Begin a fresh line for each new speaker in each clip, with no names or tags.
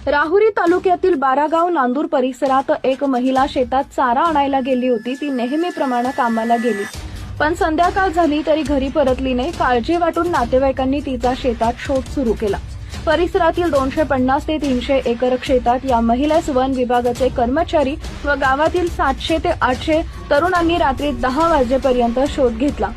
राहुरी तालुक्यातील बारागाव नांदूर परिसरात एक महिला शेतात चारा आणायला गेली होती. ती नेहमीप्रमाणे कामाला गेली, पण संध्याकाळ झाली तरी घरी परतली नाही. काळजी वाटून नातेवाईकांनी तिचा शेतात शोध सुरू केला. परिसरातील 250 ते 300 एकर शेतात या महिलेस वन विभागाचे कर्मचारी व गावातील 700 ते 800 तरुणांनी रात्री 10 वाजेपर्यंत शोध घेतला,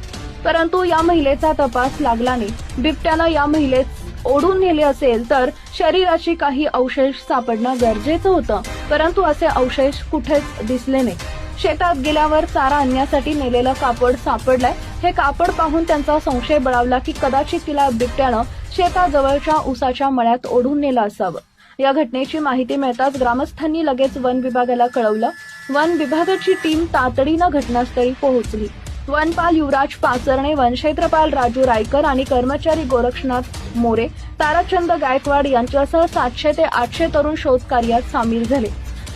परंतु या महिलेचा तपास लागला नाही. बिबट्यानं या महिलेस ओढून नेले असेल तर शरीराची काही अवशेष सापडणं गरजेचं होतं, परंतु असे अवशेष कुठेच दिसले नाही. शेतात गेल्यावर चारा आणण्यासाठी नेलेलं कापड सापडलंय. हे कापड पाहून त्यांचा संशय बळावला की कदाचित तिला बिबट्यानं शेताजवळच्या उसाच्या मळ्यात ओढून नेलं असावं. या घटनेची माहिती मिळताच ग्रामस्थांनी लगेच वन विभागाला कळवलं. वन विभागाची टीम तातडीनं घटनास्थळी पोहोचली. वनपाल युवराज पाचरणे, वनक्षेत्रपाल राजू रायकर आणि कर्मचारी गोरक्षनाथ मोरे, ताराचंद गायकवाड यांच्यासह 700 ते 800 तरुण शोध कार्यात सामील झाले.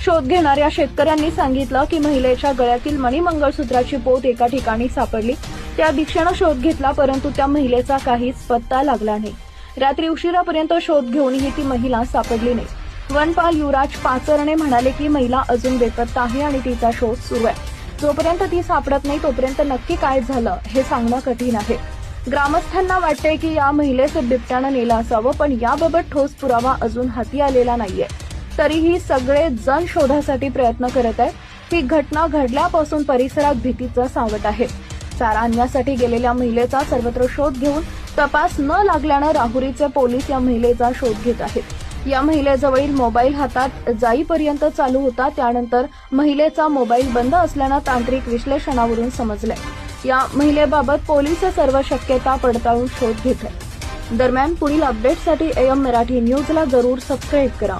शोध घेणाऱ्या शेतकऱ्यांनी सांगितलं की महिलेच्या गळ्यातील मणिमंगळसूत्राची पोत एका ठिकाणी सापडली. त्या दिशेनं शोध घेतला, परंतु त्या महिलेचा काहीच पत्ता लागला नाही. रात्री उशिरापर्यंत शोध घेऊनही ती महिला सापडली नाही. वनपाल युवराज पाचरणे म्हणाले की महिला अजून बेपत्ता आहे आणि तिचा शोध सुरू आहे. जोपर्यंत ती सापडत नाही तोपर्यंत नक्की काय झालं हे सांगणं कठीण आहे. ग्रामस्थांना वाटते की या महिलेस बिबट्यानं नेलं असावं, पण याबाबत ठोस पुरावा अजून हाती आलेला नाहीये. तरीही सगळे जण शोधासाठी प्रयत्न करत आहेत. ही घटना घडल्यापासून परिसरात भीतीचं सावट आहे. चारा आणण्यासाठी गेलेल्या महिलेचा सर्वत्र शोध घेऊन तपास न लागल्यानं राहुरीचे पोलीस या महिलेचा शोध घेत आहेत. या महिलेजवळील मोबाईल हातात जाईपर्यंत चालू होता. त्यानंतर महिलेचा मोबाईल बंद असल्यानं तांत्रिक विश्लेषणावरून समजलंय. या महिलेबाबत पोलीस सर्व शक्यता पडताळून शोध घेत आहेत. दरम्यान पुढील अपडेटसाठी AM मराठी न्यूजला जरूर सबस्क्राईब करा.